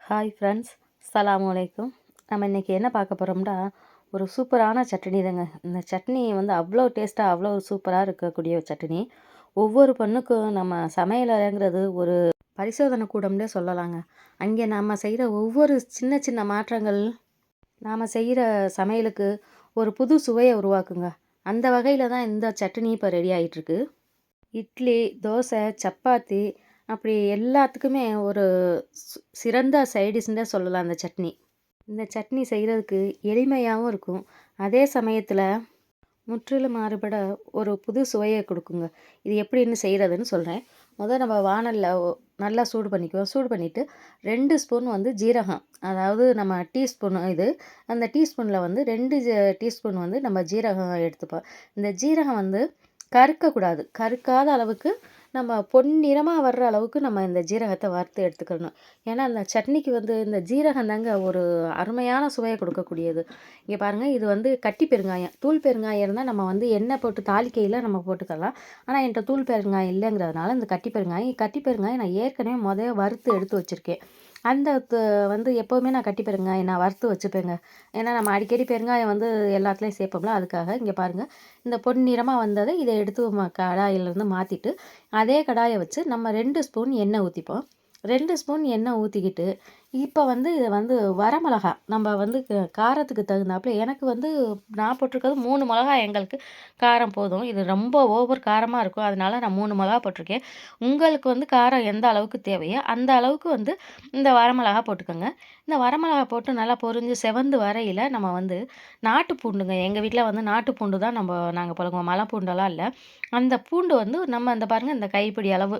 Hi friends, அஸ்ஸலாமு அலைக்கும். நம்ம இன்றைக்கி என்ன பார்க்க போகிறோம்னா, ஒரு சூப்பரான சட்னி தாங்க. இந்த சட்னி வந்து அவ்வளோ டேஸ்ட்டாக அவ்வளோ சூப்பராக இருக்கக்கூடிய ஒரு சட்னி. ஒவ்வொரு பெண்ணுக்கும் நம்ம சமையலறைங்கிறது ஒரு பரிசோதனை கூடம்னே சொல்லலாங்க. அங்கே நம்ம செய்கிற ஒவ்வொரு சின்ன சின்ன மாற்றங்கள் நாம் செய்கிற சமையலுக்கு ஒரு புது சுவையை உருவாக்குங்க. அந்த வகையில் தான் இந்த சட்னி இப்போ ரெடி ஆகிட்டுருக்கு. இட்லி, தோசை, சப்பாத்தி அப்படி எல்லாத்துக்குமே ஒரு சிறந்த சைடிஷ்னே சொல்லலாம் இந்த சட்னி. இந்த சட்னி செய்கிறதுக்கு எளிமையாகவும் இருக்கும். அதே சமயத்தில் முற்றிலும் மாறுபட ஒரு புது சுவையை கொடுக்குங்க. இது எப்படின்னு செய்கிறதுன்னு சொல்கிறேன். முதல் நம்ம வாணலில் நல்லா சூடு பண்ணிக்குவோம். சூடு பண்ணிவிட்டு 2 ஸ்பூன் வந்து ஜீரகம், அதாவது நம்ம டீஸ்பூன் இது. அந்த டீஸ்பூனில் வந்து 2 டீஸ்பூன் வந்து நம்ம ஜீரகம் எடுத்துப்போம். இந்த ஜீரகம் வந்து கருக்கக்கூடாது. கருக்காத அளவுக்கு நம்ம பொன்னிறமாக வர்ற அளவுக்கு நம்ம இந்த ஜீரகத்தை வறுத்து எடுத்துக்கணும். ஏன்னா அந்த சட்னிக்கு வந்து இந்த ஜீரகம் தாங்க ஒரு அருமையான சுவையை கொடுக்கக்கூடியது. இங்கே பாருங்கள், இது வந்து கட்டி பெருங்காயம். தூள் பெருங்காயம் இருந்தால் நம்ம வந்து எண்ணெய் போட்டு தாளிக்கையில் நம்ம போட்டுக்கலாம். ஆனால் என்கிட்ட தூள் பெருங்காயம் இல்லைங்கிறதுனால இந்த கட்டி பெருங்காயம் நான் ஏற்கனவே வறுத்து எடுத்து வச்சுருக்கேன். அந்த வந்து எப்போவுமே நான் கட்டி பெருங்காயம் நான் வறுத்து வச்சுப்பேங்க. ஏன்னா நம்ம அடிக்கடி பெருங்காயம் வந்து எல்லாத்துலேயும் சேர்ப்போம்ல, அதுக்காக. இங்கே பாருங்கள், இந்த பொன்னிறமாக வந்ததை இதை எடுத்து கடாயிலேருந்து மாற்றிட்டு அதே கடாயை வச்சு நம்ம 2 ஸ்பூன் எண்ணெய் ஊற்றிப்போம். 2 ஸ்பூன் எண்ணெய் ஊற்றிக்கிட்டு இப்போ வந்து இதை வந்து வரமிளகா நம்ம வந்து காரத்துக்கு தகுந்தாப்புல, எனக்கு வந்து நான் போட்டிருக்கிறது 3 மிளகா, எங்களுக்கு காரம் போதும். இது ரொம்ப ஓவர் காரமாக இருக்கும், அதனால நான் 3 மிளகா போட்டிருக்கேன். உங்களுக்கு வந்து காரம் எந்த அளவுக்கு தேவையோ அந்த அளவுக்கு வந்து இந்த வரமிளகா போட்டுக்கோங்க. இந்த வரமிளகா போட்டு நல்லா பொரிஞ்சு செவந்து வரையில் நம்ம வந்து நாட்டு பூண்டுங்க, எங்கள் வீட்டில் வந்து நாட்டு பூண்டு தான் நாங்கள் பழகுவோம், மலை பூண்டெல்லாம் இல்லை. அந்த பூண்டு வந்து நம்ம இந்த பாருங்கள், இந்த கைப்பிடி அளவு,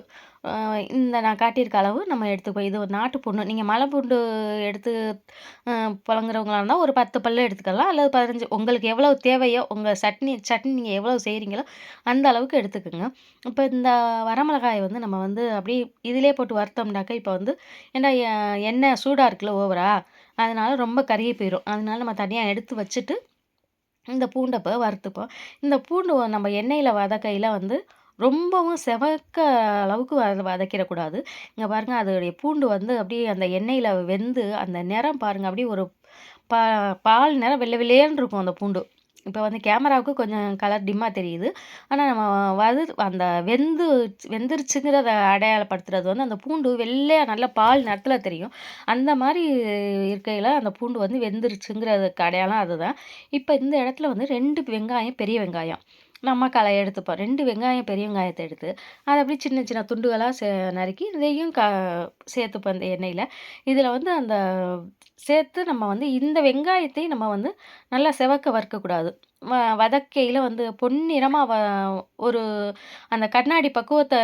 இந்த நான் காட்டியிருக்க அளவு நம்ம எடுத்துப்போம். இது ஒரு நாட்டு பூண்டு. நீங்கள் மலை பூண்டு எடுத்து புழங்குறவங்களா இருந்தால் ஒரு 10 பல்லு எடுத்துக்கலாம், அல்லது 15, உங்களுக்கு எவ்வளோ தேவையோ, உங்கள் சட்னி நீங்கள் எவ்வளோ செய்கிறீங்களோ அந்த அளவுக்கு எடுத்துக்கோங்க. இப்போ இந்த வரமிளகாயை வந்து நம்ம வந்து அப்படியே இதிலே போட்டு வறுத்தோம்னாக்கா, இப்போ வந்து ஏன்னா எண்ணெய் சூடாக இருக்குல்ல ஓவரா, அதனால ரொம்ப கருகி போயிடும். அதனால நம்ம தனியாக எடுத்து வச்சுட்டு இந்த பூண்டை இப்போ வறுத்துப்போம். இந்த பூண்டு நம்ம எண்ணெயில் வதக்கையில் வந்து ரொம்பவும் செவக்க அளவுக்கு வதக்கிடக்கூடாது. இங்கே பாருங்கள், அதோடைய பூண்டு வந்து அப்படியே அந்த எண்ணெயில் வெந்து அந்த நிறம் பாருங்கள், அப்படியே ஒரு பா பால் நிறம் வெள்ளை வெள்ளேன்னு இருக்கும் அந்த பூண்டு. இப்போ வந்து கேமராவுக்கு கொஞ்சம் கலர் டிம்மாக தெரியுது. ஆனால் நம்ம அந்த வெந்துருச்சுங்கிறத அடையாளப்படுத்துறது வந்து அந்த பூண்டு வெள்ளையாக நல்ல பால் நிறத்தில் தெரியும். அந்த மாதிரி இருக்கையில் அந்த பூண்டு வந்து வெந்துருச்சுங்கிறதுக்கு அடையாளம் அதுதான். இப்போ இந்த இடத்துல வந்து 2 வெங்காயம், பெரிய வெங்காயம் நம்ம எடுத்துப்போம். 2 வெங்காயம், பெரிய வெங்காயத்தை எடுத்து அதை அப்படியே சின்ன சின்ன துண்டுகளாக நறுக்கி இதையும் சேர்த்துப்போம் இந்த எண்ணெயில். இதில் வந்து அந்த சேர்த்து நம்ம வந்து இந்த வெங்காயத்தையும் நம்ம வந்து நல்லா செவக்க வறுக்கக்கூடாது. வதக்கையில் வந்து பொன்னிறமாக ஒரு அந்த கண்ணாடி பக்குவத்தை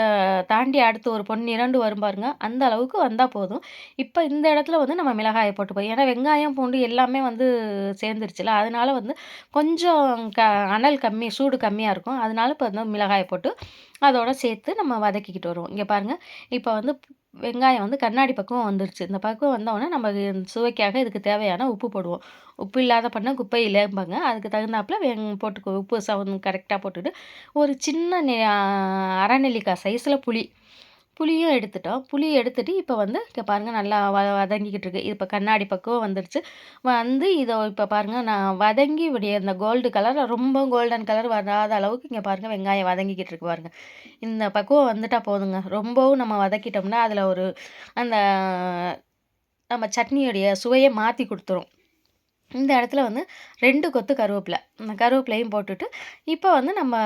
தாண்டி அடுத்து ஒரு பொன்னிறண்டு வரும் பாருங்க, அந்த அளவுக்கு வந்தால் போதும். இப்போ இந்த இடத்துல வந்து நம்ம மிளகாயை போட்டுப்போம். ஏன்னா வெங்காயம், பூண்டு எல்லாமே வந்து சேர்ந்துருச்சுல, அதனால வந்து கொஞ்சம் அனல் கம்மி, சூடு கம்மியாக இருக்கும். அதனால இப்போ வந்து மிளகாயை போட்டு அதோட சேர்த்து நம்ம வதக்கிக்கிட்டு வருவோம். இங்கே பாருங்கள், இப்போ வந்து வெங்காயம் வந்து கண்ணாடி பக்குவம் வந்துருச்சு. இந்த பக்குவம் வந்தோடனே நம்ம சுவைக்காக இதுக்கு தேவையான உப்பு போடுவோம். உப்பு இல்லாத பண்ண குப்பை இல்லைம்பாங்க. அதுக்கு தகுந்தாப்புல போட்டுக்கோ. உப்பு கரெக்டாக போட்டுட்டு ஒரு சின்ன அரை நெல்லிக்காய் சைஸில் புளியும் எடுத்துட்டோம். புளி எடுத்துட்டு இப்போ வந்து இங்கே பாருங்கள், நல்லா வதங்கிக்கிட்டு இருக்கு. இப்போ கண்ணாடி பக்குவம் வந்துருச்சு. வந்து இதை இப்போ பாருங்கள், நான் வதங்கி இப்படியே இந்த கோல்டு கலர், ரொம்ப கோல்டன் கலர் வராத அளவுக்கு இங்கே பாருங்கள் வெங்காயம் வதங்கிக்கிட்டு இருக்கு பாருங்கள். இந்த பக்குவம் வந்துட்டால் போதுங்க. ரொம்பவும் நம்ம வதக்கிட்டோம்னா அதில் ஒரு அந்த நம்ம சட்னியுடைய சுவையை மாற்றி கொடுத்துரும். இந்த இடத்துல வந்து 2 கொத்து கருவேப்பிலை, இந்த கருவேப்பிலையும் போட்டுட்டு இப்போ வந்து நம்ம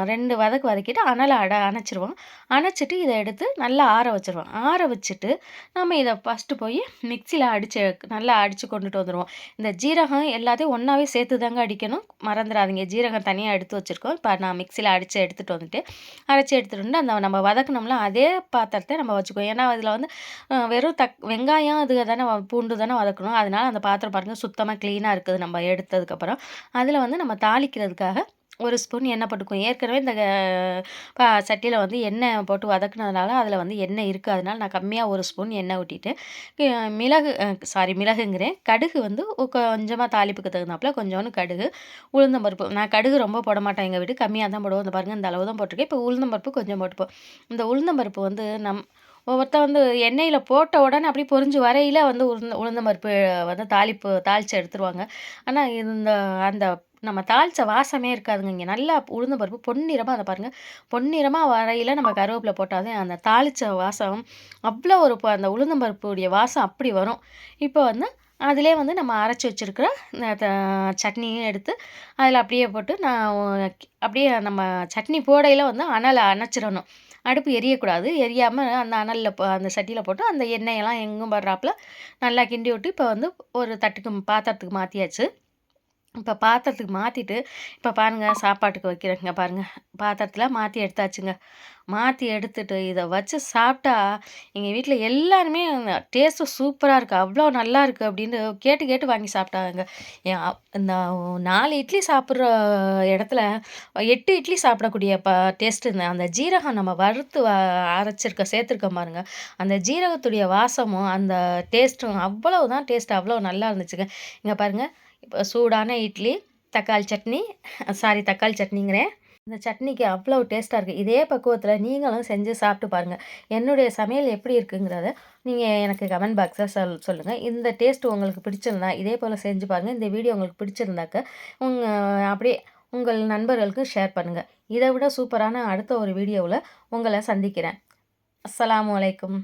2 வதக்கிட்டு அனலை அணைச்சிருவோம். அணைச்சிட்டு இதை எடுத்து நல்லா ஆற வச்சுருவோம். ஆற வச்சுட்டு நம்ம இதை ஃபஸ்ட்டு போய் மிக்சியில் நல்லா அடித்து கொண்டுட்டு வந்துடுவோம். இந்த ஜீரகம் எல்லாத்தையும் ஒன்றாவே சேர்த்து தாங்க அடிக்கணும், மறந்துடாதீங்க. ஜீரகம் தனியாக எடுத்து வச்சுருக்கோம். இப்போ நான் மிக்சியில் எடுத்துகிட்டு வந்துட்டு அரைச்சி எடுத்துகிட்டு வந்து அந்த நம்ம வதக்கணும்ல அதே பாத்திரத்தை நம்ம வச்சுக்குவோம். ஏன்னா அதில் வந்து வெறும் வெங்காயம் அது தானே, பூண்டு தானே வதக்கணும். அதனால் அந்த பாத்திரம் பாருங்கள் சுத்தமாக க்ளீனாக இருக்குது. நம்ம எடுத்ததுக்கப்புறம் அதில் வந்து நம்ம தாளிக்கிறதுக்காக 1 ஸ்பூன் எண்ணெய் போட்டுக்குவோம். ஏற்கனவே இந்த சட்டியில் வந்து எண்ணெய் போட்டு வதக்குனதுனால அதில் வந்து எண்ணெய் இருக்குது. அதனால் நான் கம்மியாக 1 ஸ்பூன் எண்ணெய் ஊற்றிட்டு மிளகுங்கிறேன், கடுகு வந்து கொஞ்சமாக தாளிப்புக்கு தகுந்தாப்புல கொஞ்சோண்டு கடுகு, உளுந்தம்பருப்பு. நான் கடுகு ரொம்ப போட மாட்டேன், எங்கள் வீட்டு கம்மியாக தான் போடுவோம். இந்த பாருங்கள், இந்த அளவு தான் போட்டிருக்கேன். இப்போ உளுந்தம்பருப்பு கொஞ்சம் போட்டுப்போம். இந்த உளுந்தம்பருப்பு வந்து ஒவ்வொருத்தன் வந்து எண்ணெயில போட்ட உடனே அப்படியே பொரிஞ்சு வரையில வந்து உளுந்தம் பருப்பு வந்து தாளிச்சு எடுத்துருவாங்க. ஆனா இந்த அந்த நம்ம தாளிச்ச வாசமே இருக்காதுங்க. இங்க நல்லா உளுந்தம் பருப்பு பொன்னிறமா அத பாருங்க. பொன்னிறமா வரையில நம்ம கருவேப்பில போட்டா தான் அந்த தாளிச்ச வாசம் அவ்வளோ ஒரு அந்த உளுந்தம் பருப்புடைய வாசம் அப்படி வரும். இப்போ வந்து அதிலயே வந்து நம்ம அரைச்சு வச்சிருக்கிற இந்த சட்னியும் எடுத்து அதில அப்படியே போட்டு அப்படியே நம்ம சட்னி போடையில வந்து அனல அணைச்சிரணும். அடுப்பு எரியக்கூடாது. எரியாம அந்த அனல்ல அந்த சட்டியில போட்டு அந்த எண்ணெயெல்லாம் எங்கும் படுறாப்புல நல்லா கிண்டி விட்டு, இப்போ வந்து ஒரு பாத்திரத்துக்கு மாத்தியாச்சு. இப்ப பாத்திரத்துக்கு மாத்திட்டு, இப்ப பாருங்க சாப்பாட்டுக்கு வைக்கிறேங்க பாருங்க. பாத்திரத்தில மாத்தி எடுத்தாச்சுங்க. மாத்தி எடுத்துட்டு இத வச்சு சாப்பிட்டா, எங்க வீட்ல எல்லாருமே டேஸ்ட்டு சூப்பரா இருக்கு. அவ்ளோ நல்லாருக்கு அப்படின்னு கேட்டு கேட்டு வாங்கி சாப்பிட்டாங்கங்க. இந்த 4 இட்லி சாப்பிடுற இடத்துல 8 இட்லி சாப்பிடக்கூடிய டேஸ்ட்டு அந்த ஜீரகம் நம்ம வறுத்து சேர்த்துருக்கோம் பாருங்க. அந்த ஜீரகத்துடைய வாசமும், அந்த டேஸ்ட்டும் அவ்வளவுதான் டேஸ்ட் அவ்வளோ நல்லா இருந்துச்சுங்க. இங்க பாருங்க. இப்போ சூடான இட்லி, தக்காளி சட்னி தக்காளி சட்னிங்கிறேன். இந்த சட்னிக்கு அவ்வளோ டேஸ்ட்டா இருக்கு. இதே பக்குவத்தில நீங்களும் செஞ்சு சாப்பிட்டு பாருங்க. என்னுடைய சமையல் எப்படி இருக்குங்கிறத நீங்க எனக்கு கமெண்ட் பாக்ஸ்ல சொல்லுங்க. இந்த டேஸ்ட் உங்களுக்கு பிடிச்சிருந்தா, இதே போல செஞ்சு பாருங்க. இந்த வீடியோ உங்களுக்கு பிடிச்சிருந்தாக்க, உங்க அப்படியே உங்கள் நண்பர்களுக்கு ஷேர் பண்ணுங்க. இத விட சூப்பரான அடுத்த ஒரு வீடியோவுல உங்கள சந்திக்கிறேன். அஸ்ஸலாமு அலைக்கும்.